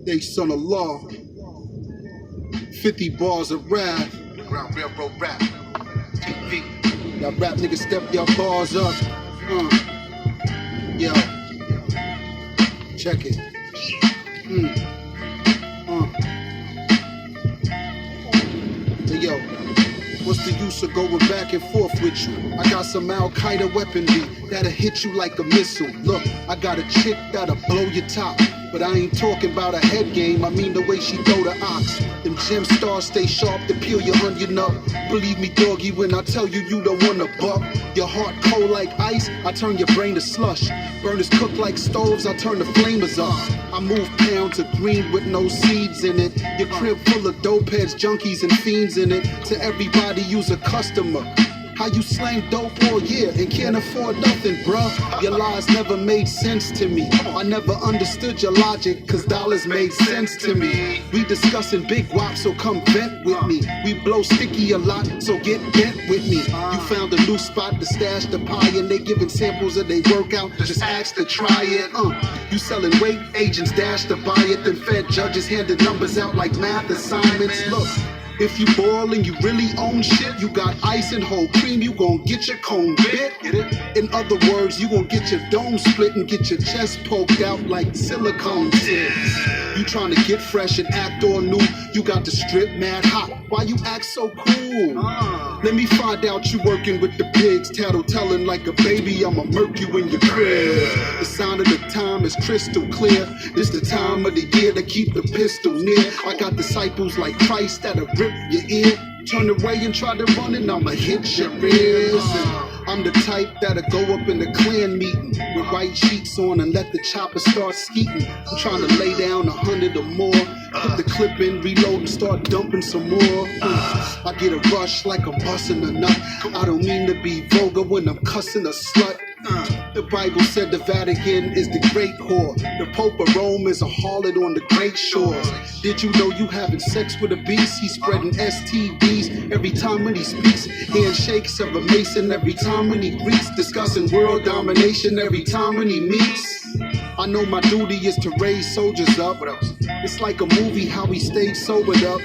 Daysun Da God, 50 bars of rap. Ground Railroad Rap, TV. Y'all rap niggas step y'all bars up. Yo, check it. Hey yo, what's the use of going back and forth with you? I got some Al-Qaeda weaponry that'll hit you like a missile. Look, I got a chick that'll blow your top. But I ain't talking about a head game, I mean the way she throw the ox. Them gem stars stay sharp to peel your onion up. Believe me, doggy, when I tell you you don't want a buck. Your heart cold like ice, I turn your brain to slush. Burners cook like stoves, I turn the flamers up. I move pounds of green with no seeds in it. Your crib full of dope heads, junkies, and fiends in it. To everybody, you's a customer. How you slang dope all year and can't afford nothing, bruh? Your lies never made sense to me. I never understood your logic, cause dollars made sense to me. We discussing big wop, so come vent with me. We blow sticky a lot, so get bent with me. You found a new spot to stash the pie, and they giving samples of they workout. Just ask to try it. You selling weight, agents dash to buy it, then fed judges handed numbers out like math assignments. Look. If you ball and you really own shit, you got ice and whole cream, you gon' get your cone bit. Get it? In other words, you gon' get your dome split and get your chest poked out like silicone tips. You tryna get fresh and act all new, you got the strip mad hot. Why you act so cool? Let me find out you working with the pigs, tattletelling like a baby, I'ma murk you in your crib. The sign of the time is crystal clear. This the time of the year to keep the pistol near. I got disciples like Christ that'll rip your ear. Turn away and try to run and I'ma hit your ears. I'm the type that'll go up in the clan meeting with white sheets on and let the chopper start skeeting. I'm trying to lay down 100 or more, put the clip in, reload and start dumping some more. I get a rush like I'm busting a nut. I don't mean to be vulgar when I'm cussing a slut. The Bible said the Vatican is the great whore. The Pope of Rome is a harlot on the great shores. Did you know you having sex with a beast? He's spreading STDs every time when he speaks. Handshakes of a mason every time when he greets. Discussing world domination every time when he meets. I know my duty is to raise soldiers up. It's like a movie how he stayed sobered up.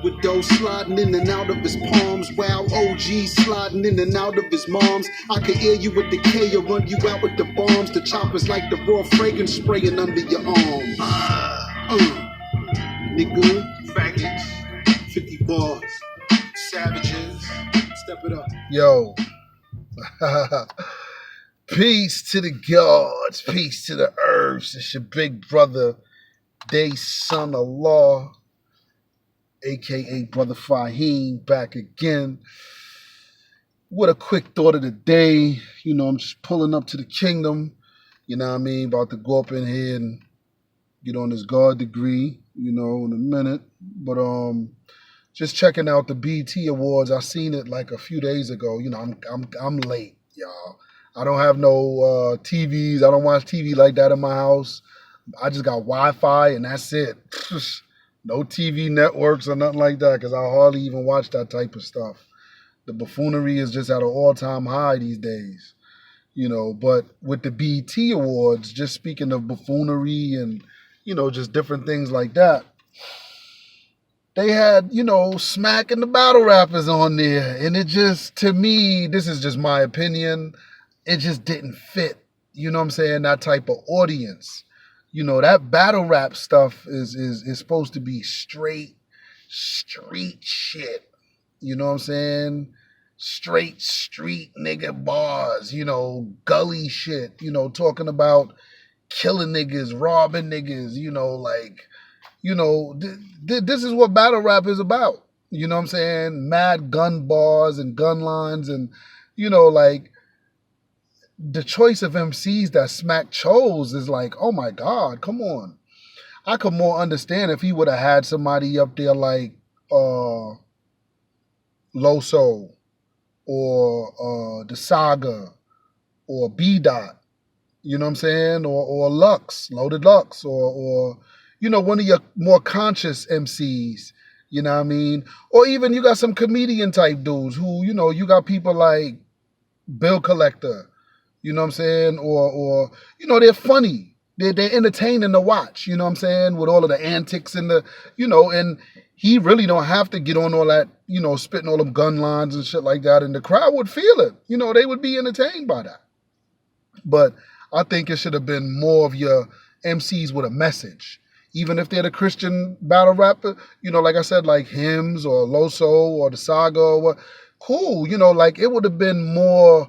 With dough sliding in and out of his palms. Wow, OG sliding in and out of his moms. I could hear you with the K or run you out with the bombs. The choppers like the raw fragrance spraying under your arms. Nigga, Faggots, 50 bars, savages. step it up. Yo. Peace to the gods, peace to the earths. It's your big brother, Daysun Da God, aka Brother Fahiym, back again with a quick thought of the day. You know, I'm just pulling up to the kingdom, you know what I mean, about to go up in here and get on this God degree, you know, in a minute. But just checking out the B.E.T. awards. I seen it like a few days ago. You know, I'm late, y'all. I don't have no TVs. I don't watch TV like that in my house. I just got Wi-Fi and that's it. No TV networks or nothing like that because I hardly even watch that type of stuff. The buffoonery is just at an all-time high these days, you know. But with the B.E.T. awards, just speaking of buffoonery and, you know, just different things like that, they had, you know, Smack and the battle rappers on there. And it just, to me, this is just my opinion, it just didn't fit, you know what I'm saying, that type of audience. You know, that battle rap stuff is supposed to be straight street shit. You know what I'm saying? Straight street nigga bars, you know, gully shit, you know, talking about killing niggas, robbing niggas, you know, like, you know, this is what battle rap is about. You know what I'm saying? Mad gun bars and gun lines and, you know, like, the choice of MCs that Smack chose is like, oh my God, come on. I could more understand if he would have had somebody up there like Loso or The Saga or B.E.T, you know what I'm saying? Or Lux, Loaded Lux, or you know, one of your more conscious MCs, you know what I mean? Or even you got some comedian type dudes who, you know, you got people like Bill Collector, you know what I'm saying? Or you know, they're funny. they're entertaining to watch, you know what I'm saying, with all of the antics and the, and he really don't have to get on all that, spitting all them gun lines and shit like that, and the crowd would feel it. They would be entertained by that. But I think it should have been more of your MCs with a message. Even if they're the Christian battle rapper, like I said, like Hymns or Loso or the Saga or what, cool, like it would have been more,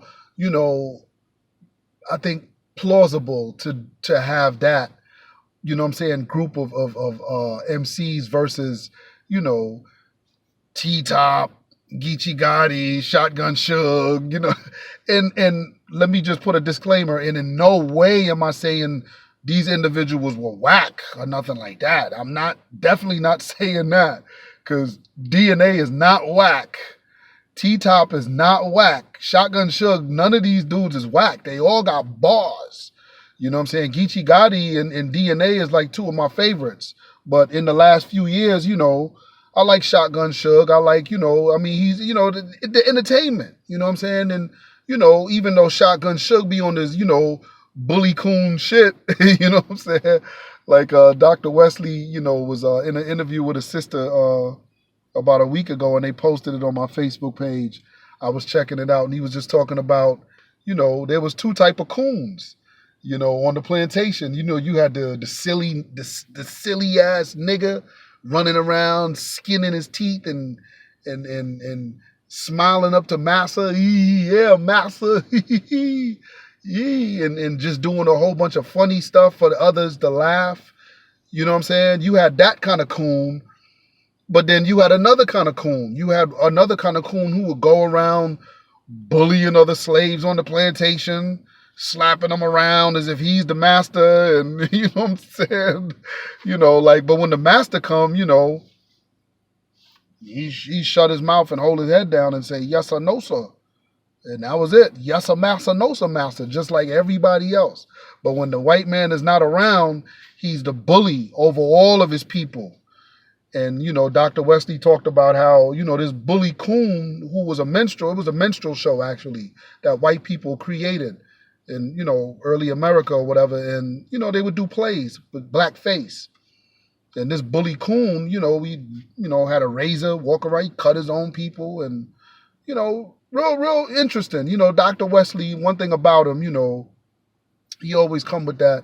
I think plausible to have that, group of MCs versus, T-Top, Geechee Gotti, Shotgun Suge, and let me just put a disclaimer, and in no way am I saying these individuals were whack or nothing like that. I'm definitely not saying that, because DNA is not whack. T-Top is not whack. Shotgun Suge, none of these dudes is whack. They all got bars. You know what I'm saying? Geechee Gotti and DNA is like two of my favorites. But in the last few years, I like Shotgun Suge. I like, he's, the entertainment. You know what I'm saying? And, even though Shotgun Suge be on this, bully coon shit, you know what I'm saying? Like Dr. Wesley, was in an interview with his sister about a week ago, and they posted it on my Facebook page. I was checking it out, and he was just talking about, there was two type of coons, on the plantation. You had the silly ass nigga running around, skinning his teeth and smiling up to massa, yeah, massa, yeah, and just doing a whole bunch of funny stuff for the others to laugh. You know what I'm saying? You had that kind of coon. But then you had another kind of coon. You had another kind of coon who would go around bullying other slaves on the plantation, slapping them around as if he's the master, and you know what I'm saying? But when the master come, he shut his mouth and hold his head down and say, yes or no, sir. And that was it. Yes, sir, master, no, sir, master, just like everybody else. But when the white man is not around, he's the bully over all of his people. And, Dr. Wesley talked about how, this bully coon who was a minstrel, it was a minstrel show, actually, that white people created in, early America or whatever. And, they would do plays with blackface. And this bully coon, he, had a razor, walk around, cut his own people. And, real interesting. Dr. Wesley, one thing about him, he always come with that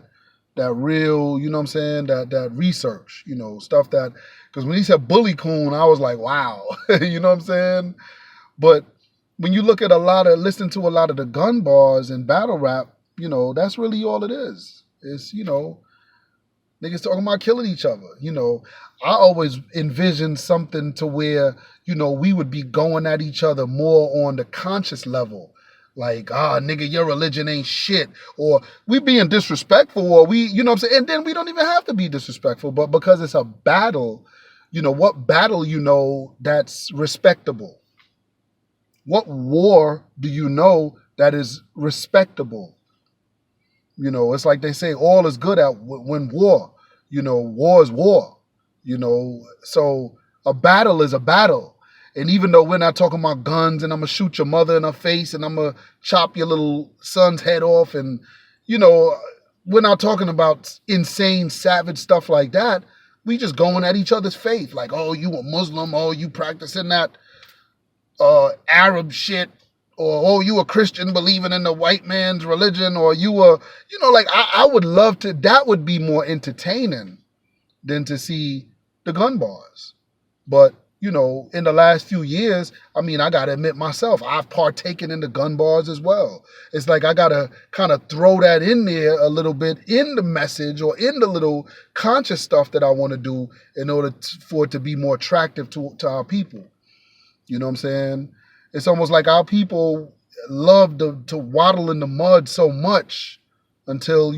real, you know what I'm saying, that research, stuff that, because when he said bully coon, I was like, wow, you know what I'm saying? But when you look at listen to a lot of the gun bars and battle rap, that's really all it is. It's, niggas talking about killing each other. I always envisioned something to where, we would be going at each other more on the conscious level. Like, nigga, your religion ain't shit. Or we being disrespectful, or we, you know what I'm saying? And then we don't even have to be disrespectful, but because it's a battle, what battle that's respectable? What war do you know that is respectable? It's like they say, all is good at when war. War is war. So a battle is a battle. And even though we're not talking about guns and I'm going to shoot your mother in her face and I'm going to chop your little son's head off and, we're not talking about insane, savage stuff like that. We just going at each other's faith. Like, oh, you a Muslim. Oh, you practicing that Arab shit. Or, oh, you a Christian believing in the white man's religion. Or you a, I would love to, that would be more entertaining than to see the gun bars. But, in the last few years, I got to admit myself, I've partaken in the gun bars as well. It's like I got to kind of throw that in there a little bit in the message or in the little conscious stuff that I want to do in order for it to be more attractive to our people. You know what I'm saying? It's almost like our people love to waddle in the mud so much until,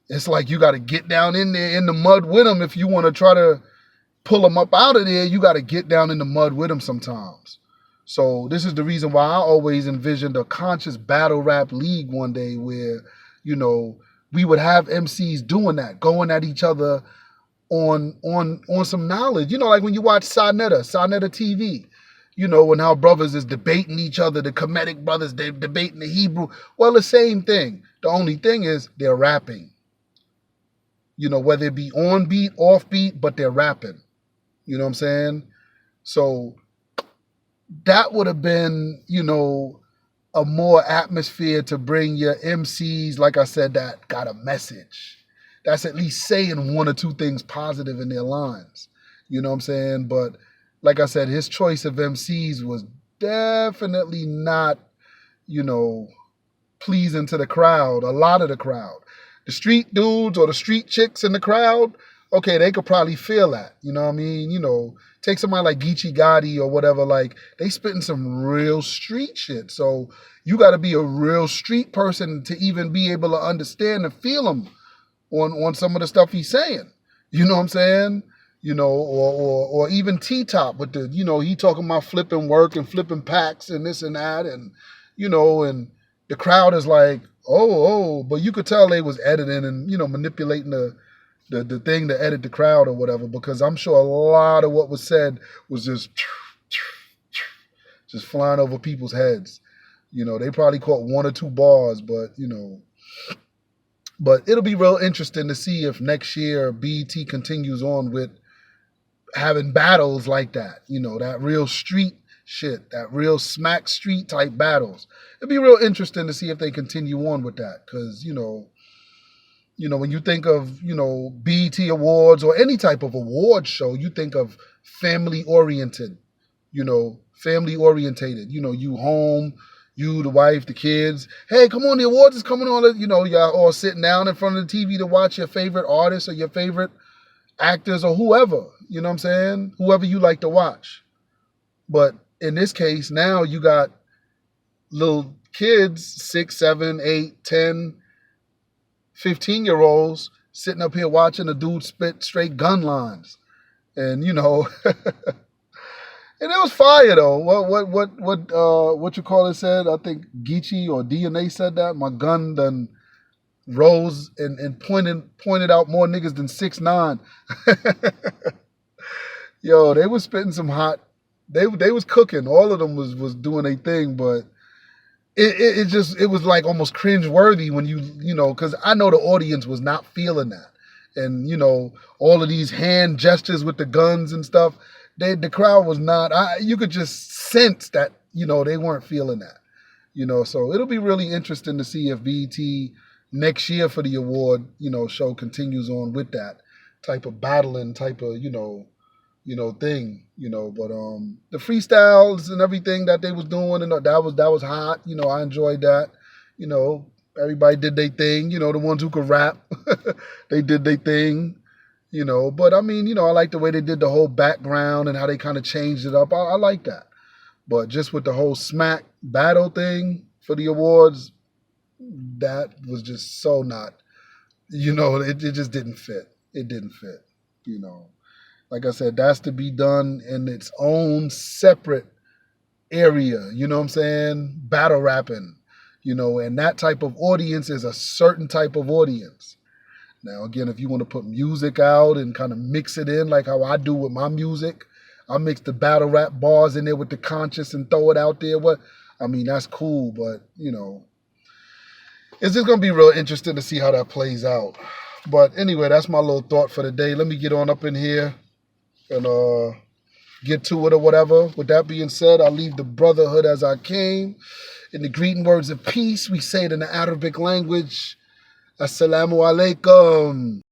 it's like you got to get down in there in the mud with them if you want to try to pull them up out of there. You got to get down in the mud with them sometimes. So this is the reason why I always envisioned a conscious battle rap league one day where, we would have MCs doing that, going at each other on some knowledge. Like when you watch Sonetta TV, when how brothers is debating each other, the Kemetic brothers, they debating the Hebrew. Well, the same thing. The only thing is they're rapping. whether it be on beat, off beat, but they're rapping. You know what I'm saying? So that would have been, a more atmosphere to bring your MCs, like I said, that got a message. That's at least saying one or two things positive in their lines. You know what I'm saying? But like I said, his choice of MCs was definitely not, pleasing to the crowd, a lot of the crowd. The street dudes or the street chicks in the crowd, okay, they could probably feel that. You know what I mean? Take somebody like Geechee Gotti or whatever, like they spitting some real street shit. So you got to be a real street person to even be able to understand and feel him on some of the stuff he's saying. You know what I'm saying? Or even T-Top with the, he talking about flipping work and flipping packs and this and that. And, and the crowd is like, oh, but you could tell they was editing and, manipulating the thing to edit the crowd or whatever, because I'm sure a lot of what was said was just flying over people's heads. They probably caught one or two bars, but, but it'll be real interesting to see if next year BET continues on with having battles like that, that real street shit, that real smack street type battles. It'd be real interesting to see if they continue on with that, because, when you think of, BET Awards or any type of award show, you think of family oriented, family orientated, you home, you, the wife, the kids. Hey, come on, the awards is coming on. Y'all all sitting down in front of the TV to watch your favorite artists or your favorite actors or whoever, you know what I'm saying? Whoever you like to watch. But in this case, now you got little kids, 6, 7, 8, 10, 15-year-olds sitting up here watching a dude spit straight gun lines. And, and it was fire though. What you call it said? I think Geechee or DNA said that. My gun done rose and pointed out more niggas than 6'9". Yo, they was spitting some hot. They was cooking. All of them was doing a thing, but it was like almost cringe worthy when because I know the audience was not feeling that, and all of these hand gestures with the guns and stuff. The crowd was not. You could just sense that they weren't feeling that. So it'll be really interesting to see if BET next year for the award show continues on with that type of battling type of thing. But the freestyles and everything that they was doing, and that was hot. I enjoyed that. Everybody did their thing. The ones who could rap, they did their thing. But I mean, I like the way they did the whole background and how they kind of changed it up. I like that. But just with the whole smack battle thing for the awards, that was just so not, it just didn't fit. It didn't fit, Like I said, that's to be done in its own separate area, you know what I'm saying? Battle rapping, and that type of audience is a certain type of audience. Now, again, if you want to put music out and kind of mix it in like how I do with my music, I mix the battle rap bars in there with the conscious and throw it out there. That's cool, but, it's just going to be real interesting to see how that plays out. But anyway, that's my little thought for the day. Let me get on up in here and get to it or whatever. With that being said, I'll leave the brotherhood as I came. In the greeting words of peace, we say it in the Arabic language. Assalamu alaikum.